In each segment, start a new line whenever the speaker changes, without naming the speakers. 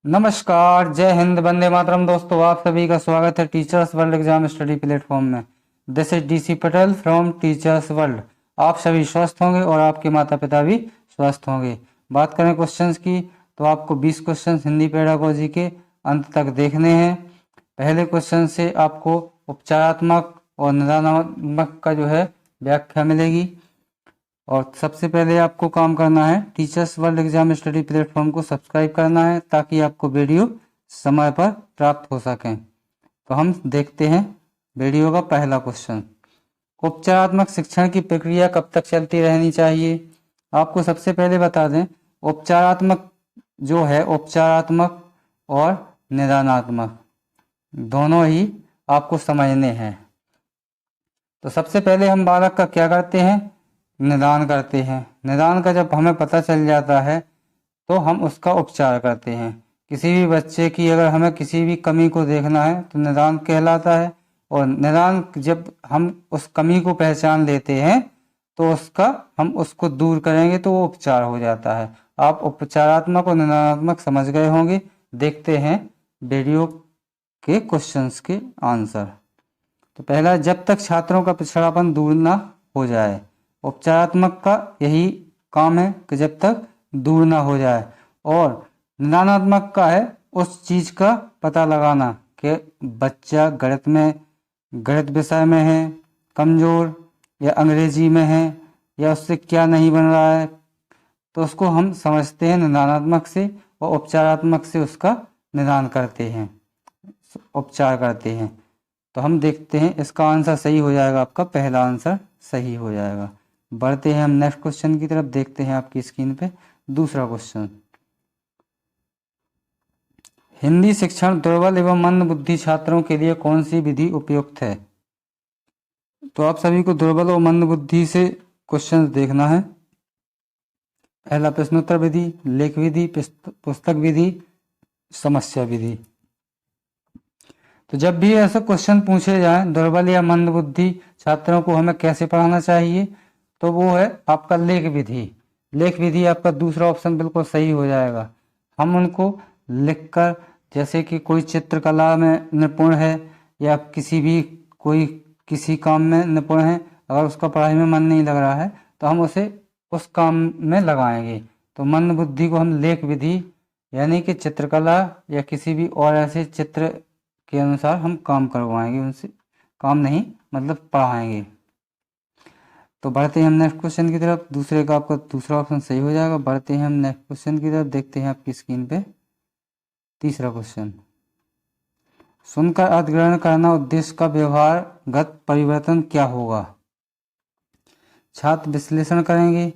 नमस्कार, जय हिंद, वंदे मातरम। दोस्तों, आप सभी का स्वागत है teachers world exam study platform में। This is DC Patel from teachers world. आप सभी स्वस्थ होंगे और आपके माता पिता भी स्वस्थ होंगे। बात करें क्वेश्चंस की, तो आपको 20 क्वेश्चंस हिंदी पेडागोजी के अंत तक देखने हैं। पहले क्वेश्चन से आपको उपचारात्मक और निदानात्मक का व्याख्या मिलेगी। और सबसे पहले आपको काम करना है, teachers world exam study platform को सब्सक्राइब करना है ताकि आपको वीडियो समय पर प्राप्त हो सकें। तो हम देखते हैं वीडियो का पहला क्वेश्चन। उपचारात्मक शिक्षण की प्रक्रिया कब तक चलती रहनी चाहिए? आपको सबसे पहले बता दें, उपचारात्मक उपचारात्मक और निदानात्मक दोनों ही आपको समझने हैं। तो सबसे पहले हम बालक का क्या करते हैं? निदान करते हैं। निदान का जब हमें पता चल जाता है तो हम उसका उपचार करते हैं। किसी भी बच्चे की अगर हमें किसी भी कमी को देखना है तो निदान कहलाता है। और निदान जब हम उस कमी को पहचान लेते हैं तो हम उसको दूर करेंगे तो वो उपचार हो जाता है। आप उपचारात्मक और निदानात्मक समझ गए होंगे। देखते हैं वीडियो के क्वेश्चंस के आंसर। तो पहला, जब तक छात्रों का पिछड़ापन दूर ना हो जाए। उपचारात्मक का यही काम है कि जब तक दूर ना हो जाए। और निदानात्मक का है उस चीज का पता लगाना कि बच्चा गणित विषय में है कमजोर, या अंग्रेजी में है, या उससे क्या नहीं बन रहा है, तो उसको हम समझते हैं निदानात्मक से, और उपचारात्मक से उसका निदान करते हैं, उपचार करते हैं। तो हम देखते हैं इसका आंसर सही हो जाएगा। आपका पहला आंसर सही हो जाएगा। बढ़ते हैं हम नेक्स्ट क्वेश्चन की तरफ। देखते हैं आपकी स्क्रीन पे दूसरा क्वेश्चन। हिंदी शिक्षण दुर्बल एवं मंद बुद्धि छात्रों के लिए कौन सी विधि उपयुक्त है? तो आप सभी को दुर्बल और मंद बुद्धि से क्वेश्चन देखना है। पहला, प्रश्नोत्तर विधि, लेख विधि, पुस्तक विधि, समस्या विधि। तो जब भी ऐसे क्वेश्चन पूछे जाएं दुर्बल या मंद बुद्धि छात्रों को हमें कैसे पढ़ाना चाहिए, तो वो है आपका लेख विधि। लेख विधि आपका दूसरा ऑप्शन बिल्कुल सही हो जाएगा। हम उनको लिखकर, जैसे कि कोई चित्रकला में निपुण है या कोई किसी काम में निपुण है, अगर उसका पढ़ाई में मन नहीं लग रहा है तो हम उसे उस काम में लगाएंगे। तो मंद बुद्धि को हम लेख विधि यानी कि चित्रकला या किसी भी और ऐसे चित्र के अनुसार हम काम करवाएंगे उनसे, काम नहीं मतलब पढ़ाएंगे। तो बढ़ते हैं हम नेक्स्ट क्वेश्चन की तरफ। दूसरे का आपका दूसरा ऑप्शन सही हो जाएगा। बढ़ते हैं हम नेक्स्ट क्वेश्चन की तरफ। देखते हैं आपकी स्क्रीन पे तीसरा क्वेश्चन। सुनकर अर्थ ग्रहण करना उद्देश्य का व्यवहारगत परिवर्तन क्या होगा? छात्र विश्लेषण करेंगे,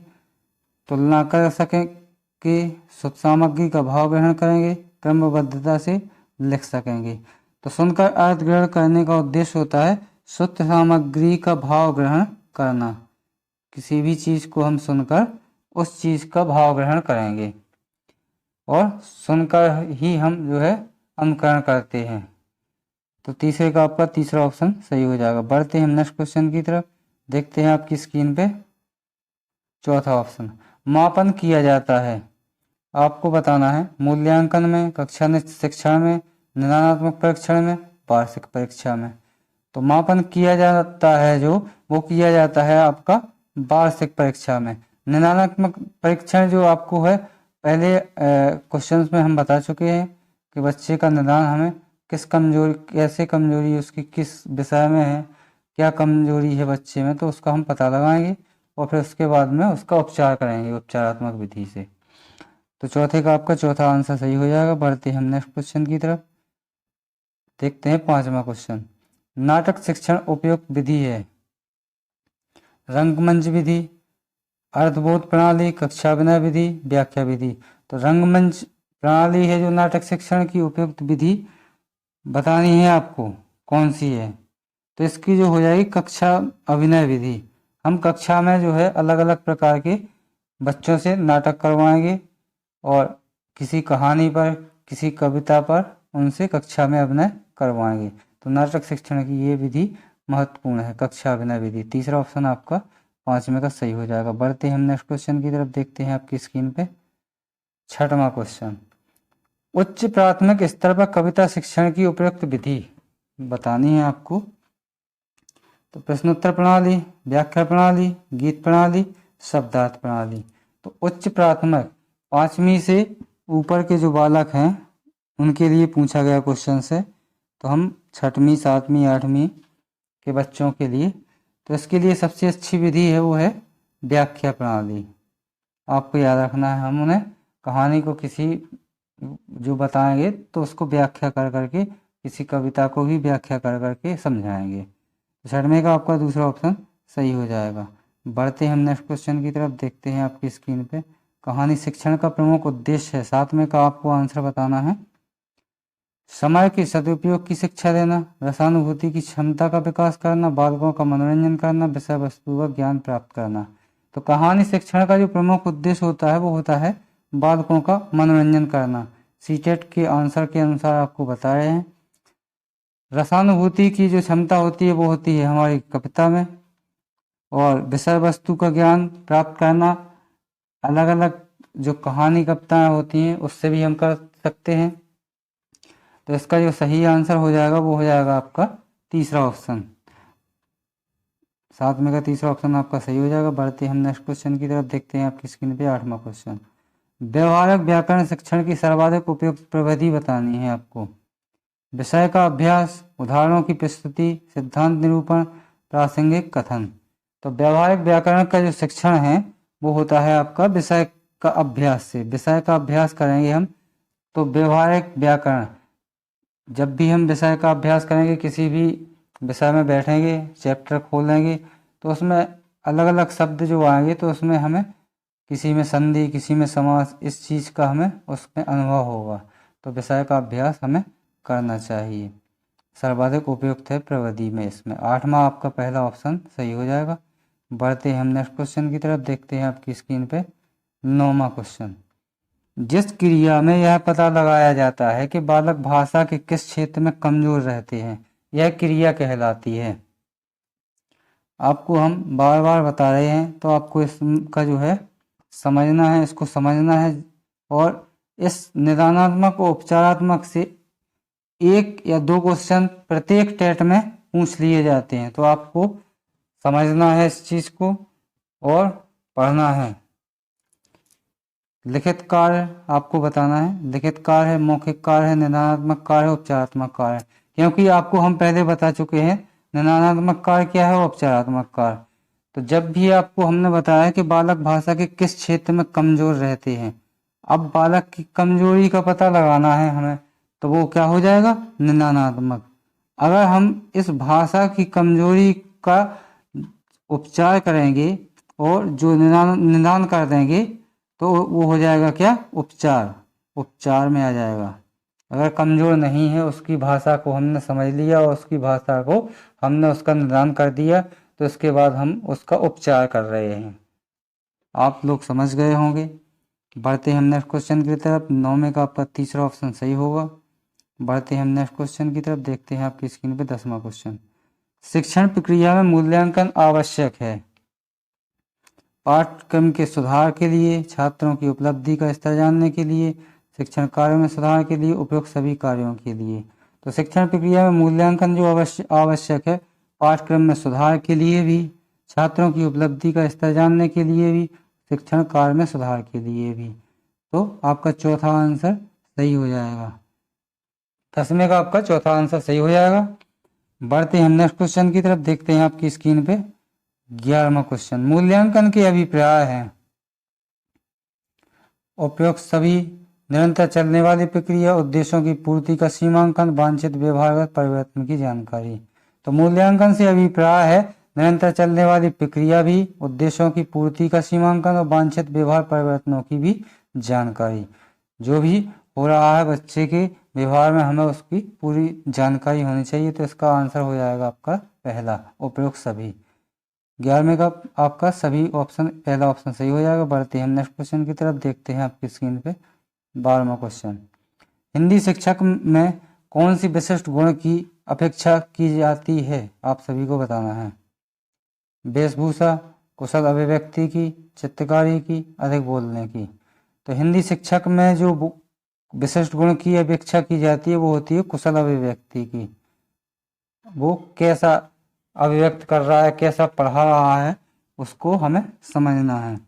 तुलना कर सकें कि शुद्ध सामग्री का भाव ग्रहण करेंगे, क्रमबद्धता से लिख सकेंगे। तो सुनकर अर्थ ग्रहण करने का उद्देश्य होता है शुद्ध सामग्री का भाव ग्रहण करना। किसी भी चीज को हम सुनकर उस चीज का भाव ग्रहण करेंगे और सुनकर ही हम अनुकरण करते हैं। तो तीसरे का आपका तीसरा ऑप्शन सही हो जाएगा। बढ़ते हैं हम नेक्स्ट क्वेश्चन की तरफ। देखते हैं आपकी स्क्रीन पे चौथा ऑप्शन। मापन किया जाता है, आपको बताना है मूल्यांकन में, कक्षा शिक्षण में, निदानात्मक परीक्षण में, वार्षिक परीक्षा में। तो मापन किया जाता है वो किया जाता है आपका वार्षिक परीक्षा में। निदानात्मक परीक्षण जो आपको है, पहले क्वेश्चंस में हम बता चुके हैं कि बच्चे का निदान हमें कैसे कमजोरी उसकी किस विषय में है, क्या कमजोरी है बच्चे में, तो उसका हम पता लगाएंगे और फिर उसके बाद में उसका उपचार करेंगे उपचारात्मक विधि से। तो चौथे का आपका चौथा आंसर सही हो जाएगा। बढ़ते हैं हम नेक्स्ट क्वेश्चन की तरफ। देखते हैं पांचवा क्वेश्चन। नाटक शिक्षण उपयुक्त विधि है? रंगमंच विधि, अर्थबोध प्रणाली, कक्षा विनय विधि, व्याख्या विधि। तो रंगमंच प्रणाली है जो नाटक शिक्षण की उपयुक्त विधि बतानी है आपको कौन सी है। तो इसकी जो हो जाएगी कक्षा अभिनय विधि। हम कक्षा में अलग अलग प्रकार के बच्चों से नाटक करवाएंगे और किसी कहानी पर, किसी कविता पर उनसे कक्षा में अभिनय करवाएंगे। तो नाटक शिक्षण की ये विधि महत्वपूर्ण है, कक्षा अभिनय विधि। तीसरा ऑप्शन आपका पांचवें का सही हो जाएगा। बढ़ते हैं हम नेक्स्ट क्वेश्चन की तरफ। देखते हैं आपकी स्क्रीन पे छठवां क्वेश्चन। उच्च प्राथमिक स्तर पर कविता शिक्षण की उपयुक्त विधि बतानी है आपको। तो प्रश्नोत्तर प्रणाली, व्याख्या प्रणाली, गीत प्रणाली, शब्दार्थ प्रणाली। तो उच्च प्राथमिक 5वीं से ऊपर के जो बालक हैं उनके लिए पूछा गया क्वेश्चन है। तो हम 6वीं 7वीं 8वीं के बच्चों के लिए, तो इसके लिए सबसे अच्छी विधि है वो है व्याख्या प्रणाली। आपको याद रखना है, हम उन्हें कहानी को किसी जो बताएंगे तो उसको व्याख्या कर करके, किसी कविता को भी व्याख्या कर करके समझाएंगे। तो 6वीं का आपका दूसरा ऑप्शन सही हो जाएगा। बढ़ते हम नेक्स्ट क्वेश्चन की तरफ, देखते हैं आपकी स्क्रीन पे। कहानी शिक्षण का प्रमुख उद्देश्य है, 7वें का आपको आंसर बताना है। समय के सदुपयोग की शिक्षा देना, रसानुभूति की क्षमता का विकास करना, बालकों का मनोरंजन करना, विषय वस्तु का ज्ञान प्राप्त करना। तो कहानी शिक्षण का जो प्रमुख उद्देश्य होता है वो होता है बालकों का मनोरंजन करना। सीटेट के आंसर के अनुसार आपको बता रहे हैं। रसानुभूति की जो क्षमता होती है वो होती है हमारी कविता में, और विषय वस्तु का ज्ञान प्राप्त करना अलग अलग जो कहानी कविताएं होती हैं उससे भी हम कर सकते हैं। तो इसका जो सही आंसर हो जाएगा वो हो जाएगा आपका तीसरा ऑप्शन। 7वें का तीसरा ऑप्शन आपका सही हो जाएगा। बढ़ते हम नेक्स्ट क्वेश्चन की तरफ, देखते हैं आपकी स्क्रीन पे 8वां क्वेश्चन। व्यवहारिक व्याकरण शिक्षण की सर्वाधिक उपयुक्त प्रविधि बतानी है आपको। विषय का अभ्यास, उदाहरणों की प्रस्तुति, सिद्धांत निरूपण, प्रासंगिक कथन। तो व्यवहारिक व्याकरण का जो शिक्षण है वो होता है आपका विषय का अभ्यास से। विषय का अभ्यास करेंगे हम तो व्यवहारिक व्याकरण, जब भी हम विषय का अभ्यास करेंगे, किसी भी विषय में बैठेंगे, चैप्टर खोलेंगे, तो उसमें अलग अलग शब्द जो आएंगे तो उसमें हमें किसी में संधि, किसी में समास, इस चीज़ का हमें उसमें अनुभव होगा। तो विषय का अभ्यास हमें करना चाहिए। सर्वाधिक उपयुक्त है प्रविधि में इसमें। 8वां आपका पहला ऑप्शन सही हो जाएगा। बढ़ते हैं हम नेक्स्ट क्वेश्चन की तरफ, देखते हैं आपकी स्क्रीन पे 9वां क्वेश्चन। जिस क्रिया में यह पता लगाया जाता है कि बालक भाषा के किस क्षेत्र में कमजोर रहते हैं, यह क्रिया कहलाती है। आपको हम बार बार बता रहे हैं तो आपको इसका जो है समझना है, इसको समझना है। और इस निदानात्मक और उपचारात्मक से 1 या 2 क्वेश्चन प्रत्येक टेट में पूछ लिए जाते हैं। तो आपको समझना है इस चीज़ को और पढ़ना है। लिखित कार्य आपको बताना है, लिखित कार्य है, मौखिक कार्य है, निदानात्मक कार्य है, उपचारात्मक कार्य है। क्योंकि आपको हम पहले बता चुके हैं निदानात्मक कार्य क्या है और उपचारात्मक कार्य। तो जब भी आपको हमने बताया कि बालक भाषा के किस क्षेत्र में कमजोर रहते हैं, अब बालक की कमजोरी का पता लगाना है हमें, तो वो क्या हो जाएगा, निदानात्मक। अगर हम इस भाषा की कमजोरी का उपचार करेंगे और जो निदान कर देंगे तो वो हो जाएगा क्या, उपचार। उपचार में आ जाएगा। अगर कमजोर नहीं है, उसकी भाषा को हमने समझ लिया और उसकी भाषा को हमने उसका निदान कर दिया, तो इसके बाद हम उसका उपचार कर रहे हैं। आप लोग समझ गए होंगे। बढ़ते हम नेक्स्ट क्वेश्चन की तरफ। 9वें का आपका तीसरा ऑप्शन सही होगा। बढ़ते हम नेक्स्ट क्वेश्चन की तरफ, देखते हैं आपकी स्क्रीन पे 10वां क्वेश्चन। शिक्षण प्रक्रिया में मूल्यांकन आवश्यक है। पाठ्यक्रम के सुधार के लिए, छात्रों की उपलब्धि का स्तर जानने के लिए, शिक्षण कार्यों में सुधार के लिए, उपयुक्त सभी कार्यों के लिए। तो शिक्षण प्रक्रिया में मूल्यांकन जो आवश्यक है, पाठ्यक्रम में सुधार के लिए भी, छात्रों की उपलब्धि का स्तर जानने के लिए भी, शिक्षण कार्य में सुधार के लिए भी। तो आपका चौथा आंसर सही हो जाएगा। 10वें का आपका चौथा आंसर सही हो जाएगा। बढ़ते हैं नेक्स्ट क्वेश्चन की तरफ, देखते हैं आपकी स्क्रीन पे 11वां क्वेश्चन। मूल्यांकन के अभिप्राय हैं। उपयुक्त सभी, निरंतर चलने वाली प्रक्रिया, उद्देश्यों की पूर्ति का सीमांकन, वांछित व्यवहारगत परिवर्तन की जानकारी। तो मूल्यांकन से अभिप्राय है निरंतर चलने वाली प्रक्रिया भी, उद्देश्यों की पूर्ति का सीमांकन और वांछित व्यवहार परिवर्तनों की भी जानकारी। जो भी हो रहा है बच्चे के व्यवहार में, हमें उसकी पूरी जानकारी होनी चाहिए। तो इसका आंसर हो जाएगा आपका पहला, उपयुक्त सभी। 11वें का आपका सभी ऑप्शन, पहला ऑप्शन सही हो जाएगा। बढ़ते हैं हम नेक्स्ट क्वेश्चन की तरफ, देखते हैं आपकी स्क्रीन पे 12वां क्वेश्चन। हिंदी शिक्षक में कौन सी विशिष्ट गुण की अपेक्षा की जाती है, आप सभी को बताना है। वेशभूषा, कुशल अभिव्यक्ति की, चित्रकारी की, अधिक बोलने की। तो हिंदी शिक्षक में जो विशिष्ट गुण की अपेक्षा की जाती है वो होती है कुशल अभिव्यक्ति की। वो कैसा अभिव्यक्त कर रहा है, कैसा पढ़ा रहा है, उसको हमें समझना है।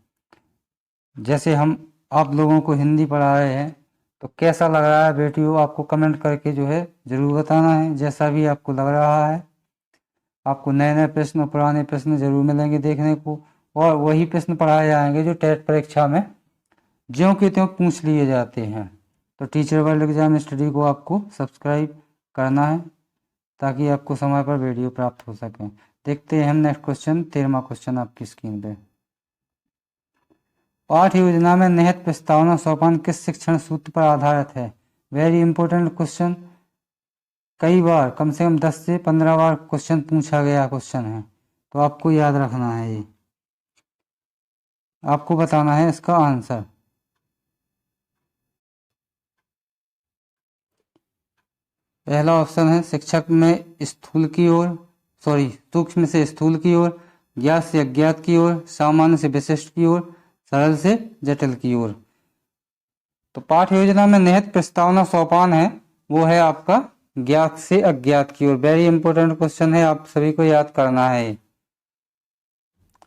जैसे हम आप लोगों को हिंदी पढ़ा रहे हैं तो कैसा लग रहा है बेटियों, आपको कमेंट करके जो है जरूर बताना है। जैसा भी आपको लग रहा है, आपको नए नए प्रश्न और पुराने प्रश्न जरूर मिलेंगे देखने को, और वही प्रश्न पढ़ाए जाएंगे जो टेट परीक्षा में ज्यों के त्यों पूछ लिए जाते हैं। तो टीचर वर्ल्ड एग्जाम स्टडी को आपको सब्सक्राइब करना है ताकि आपको समय पर वीडियो प्राप्त हो सके। देखते हैं हम नेक्स्ट क्वेश्चन, 13वां क्वेश्चन आपकी स्क्रीन पे। पाठ योजना में निहित प्रस्तावना सोपान किस शिक्षण सूत्र पर आधारित है? वेरी इंपॉर्टेंट क्वेश्चन, कई बार कम से कम 10 से 15 बार क्वेश्चन पूछा गया क्वेश्चन है, तो आपको याद रखना है। ये आपको बताना है इसका आंसर। पहला ऑप्शन है शिक्षक में स्थूल की ओर, सूक्ष्म से स्थूल की ओर, ज्ञात से अज्ञात की ओर, सामान्य से विशिष्ट की ओर, सरल से जटिल की ओर। तो पाठ योजना में निहित प्रस्तावना सोपान है वो है आपका ज्ञात से अज्ञात की ओर। वेरी इंपॉर्टेंट क्वेश्चन है, आप सभी को याद करना है।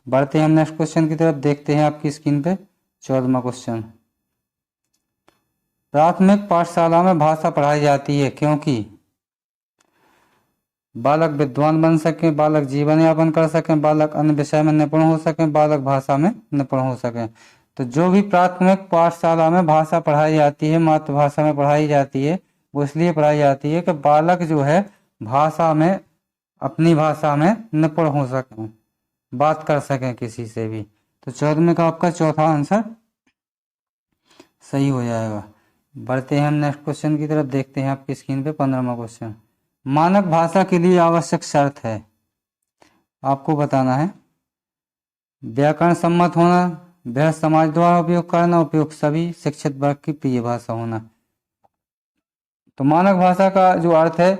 बढ़ते हैं हम नेक्स्ट क्वेश्चन की तरफ। देखते हैं आपकी स्क्रीन पे 14वां क्वेश्चन। प्राथमिक पाठशाला में भाषा पढ़ाई जाती है क्योंकि बालक विद्वान बन सकें, बालक जीवन यापन कर सकें, बालक अन्य विषय में निपुण हो सकें, बालक भाषा में निपुण हो सकें। तो जो भी प्राथमिक पाठशाला में भाषा पढ़ाई जाती है, मातृभाषा में पढ़ाई जाती है, वो इसलिए पढ़ाई जाती है कि बालक जो है भाषा में, अपनी भाषा में निपुण हो सकें, बात कर सकें किसी से भी। तो 14वें का आपका चौथा आंसर सही हो जाएगा। बढ़ते हैं हम नेक्स्ट क्वेश्चन की तरफ। देखते हैं आपकी स्क्रीन पे 15वां क्वेश्चन। मानक भाषा के लिए आवश्यक शर्त है, आपको बताना है। व्याकरण सम्मत होना, बृहत समाज द्वारा उपयोग करना, उपयोग सभी, शिक्षित वर्ग की प्रिय भाषा होना। तो मानक भाषा का जो अर्थ है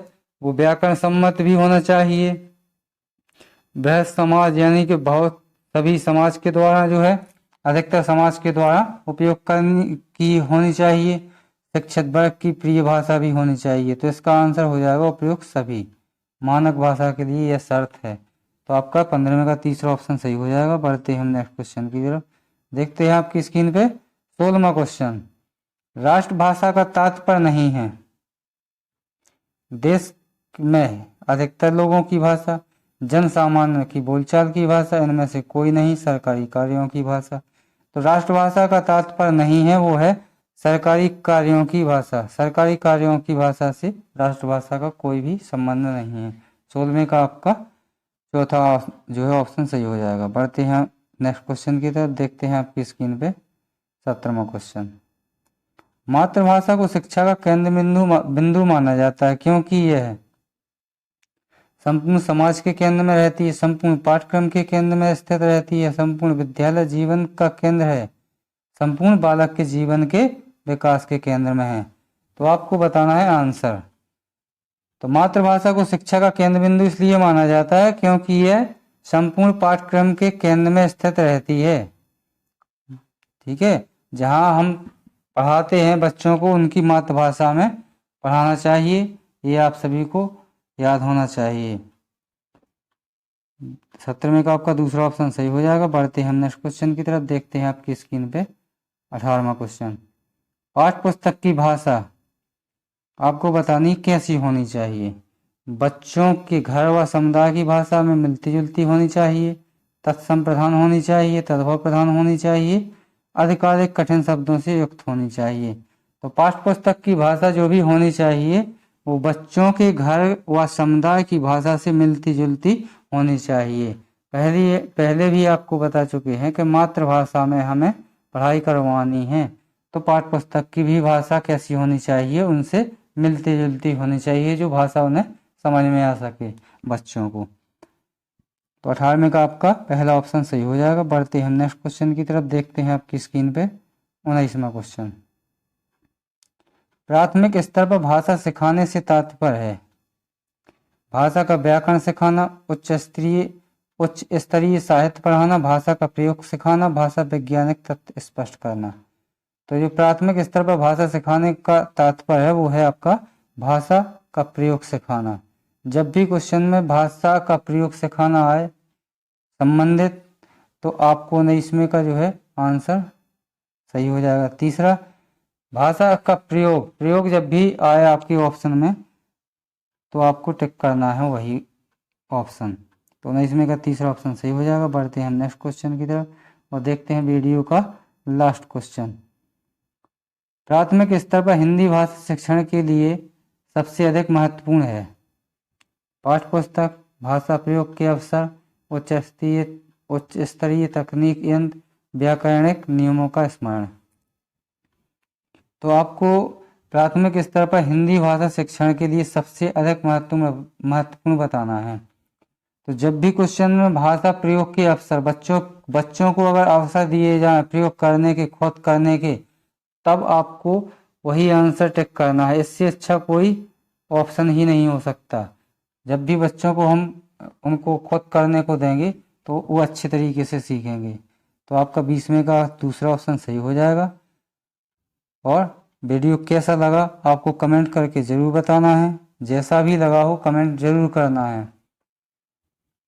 वो व्याकरण सम्मत भी होना चाहिए, बृहत समाज यानी कि बहुत सभी समाज के द्वारा जो है, अधिकतर समाज के द्वारा उपयोग करने की होनी चाहिए, शिक्षित वर्ग की प्रिय भाषा भी होनी चाहिए। तो इसका आंसर हो जाएगा उपयोग सभी। मानक भाषा के लिए यह शर्त है। तो आपका 15वें का तीसरा ऑप्शन सही हो जाएगा। बढ़ते हैं हम नेक्स्ट क्वेश्चन की तरफ। देखते हैं आपकी स्क्रीन पे 16वां क्वेश्चन। राष्ट्रभाषा का तात्पर्य नहीं है देश में अधिकतर लोगों की भाषा, जन सामान्य की बोलचाल की भाषा, इनमें से कोई नहीं, सरकारी कार्यों की भाषा। तो राष्ट्रभाषा का तात्पर्य नहीं है वो है सरकारी कार्यों की भाषा। सरकारी कार्यों की भाषा से राष्ट्रभाषा का कोई भी संबंध नहीं है। 16वें का आपका चौथा जो है ऑप्शन सही हो जाएगा। बढ़ते हैं नेक्स्ट क्वेश्चन की तरफ। देखते हैं आपकी स्क्रीन पे 17वां क्वेश्चन। मातृभाषा को शिक्षा का केंद्र बिंदु माना जाता है क्योंकि यह संपूर्ण समाज के केंद्र में रहती है, संपूर्ण पाठ्यक्रम के केंद्र में स्थित रहती है, संपूर्ण विद्यालय जीवन का केंद्र है, संपूर्ण बालक के जीवन के विकास के केंद्र में है। तो आपको बताना है आंसर। तो मातृभाषा को शिक्षा का केंद्र बिंदु इसलिए माना जाता है क्योंकि यह संपूर्ण पाठ्यक्रम के केंद्र में स्थित रहती है। ठीक है, जहां हम पढ़ाते हैं बच्चों को उनकी मातृभाषा में पढ़ाना चाहिए, ये आप सभी को याद होना चाहिए। 17वें का आपका दूसरा ऑप्शन सही हो जाएगा। बढ़ते हैं हम नेक्स्ट क्वेश्चन की तरफ। देखते हैं आपकी स्क्रीन पे 18वां क्वेश्चन। पाठ्य पुस्तक की भाषा आपको बतानी कैसी होनी चाहिए? बच्चों के घर व समुदाय की भाषा में मिलती जुलती होनी चाहिए, तत्सम प्रधान होनी चाहिए, तद्भव प्रधान होनी चाहिए, आधिकारिक कठिन शब्दों से युक्त होनी चाहिए। तो पाठ्य पुस्तक की भाषा जो भी होनी चाहिए वो बच्चों के घर व समुदाय की भाषा से मिलती जुलती होनी चाहिए। पहले भी आपको बता चुके हैं कि मातृभाषा में हमें पढ़ाई करवानी है, तो पाठ्य पुस्तक की भी भाषा कैसी होनी चाहिए? उनसे मिलती जुलती होनी चाहिए, जो भाषा उन्हें समझ में आ सके बच्चों को। तो 18वें का आपका पहला ऑप्शन सही हो जाएगा। बढ़ते हैं नेक्स्ट क्वेश्चन की तरफ। देखते हैं आपकी स्क्रीन पे 19वां क्वेश्चन। प्राथमिक स्तर पर भाषा सिखाने से तात्पर्य है भाषा का व्याकरण सिखाना, उच्च स्तरीय साहित्य पढ़ाना, भाषा का प्रयोग सिखाना, भाषा वैज्ञानिक तथ्य स्पष्ट करना। तो जो प्राथमिक स्तर पर भाषा सिखाने का तात्पर्य है वो है आपका भाषा का प्रयोग सिखाना। जब भी क्वेश्चन में भाषा का प्रयोग सिखाना आए संबंधित, तो आपको नहीं इसमें का जो है आंसर सही हो जाएगा। तीसरा, भाषा का प्रयोग जब भी आए आपके ऑप्शन में तो आपको टिक करना है वही ऑप्शन। तो नहीं इसमें का तीसरा ऑप्शन सही हो जाएगा। बढ़ते हैं नेक्स्ट क्वेश्चन की तरफ और देखते हैं वीडियो का लास्ट क्वेश्चन। प्राथमिक स्तर पर हिंदी भाषा शिक्षण के लिए सबसे अधिक महत्वपूर्ण है पाठ्य पुस्तक, भाषा प्रयोग के अवसर, उच्च स्तरीय तकनीक यंत्र, व्याकरणिक नियमों का स्मरण। तो आपको प्राथमिक स्तर पर हिंदी भाषा शिक्षण के लिए सबसे अधिक महत्वपूर्ण बताना है। तो जब भी क्वेश्चन में भाषा प्रयोग के अवसर बच्चों को अगर अवसर दिए जाए प्रयोग करने के, खुद करने के, तब आपको वही आंसर टिक करना है। इससे अच्छा कोई ऑप्शन ही नहीं हो सकता। जब भी बच्चों को हम उनको खुद करने को देंगे तो वो अच्छे तरीके से सीखेंगे। तो आपका 20 में का दूसरा ऑप्शन सही हो जाएगा। और वीडियो कैसा लगा आपको कमेंट करके ज़रूर बताना है। जैसा भी लगा हो कमेंट ज़रूर करना है।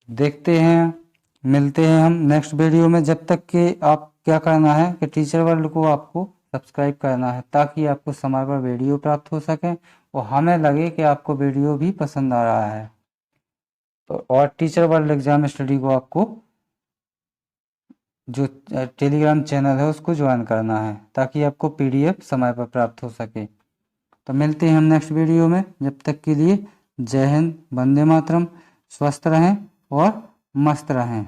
देखते हैं, मिलते हैं हम नेक्स्ट वीडियो में। जब तक कि आप क्या करना है कि टीचर वर्ल्ड को आपको सब्सक्राइब करना है ताकि आपको समय पर वीडियो प्राप्त हो सके और हमें लगे कि आपको वीडियो भी पसंद आ रहा है। तो और टीचर वर्ल्ड एग्जाम स्टडी को आपको जो टेलीग्राम चैनल है उसको ज्वाइन करना है ताकि आपको PDF समय पर प्राप्त हो सके। तो मिलते हैं हम नेक्स्ट वीडियो में। जब तक के लिए जय हिंद, वंदे मातरम, स्वस्थ रहें और मस्त रहें।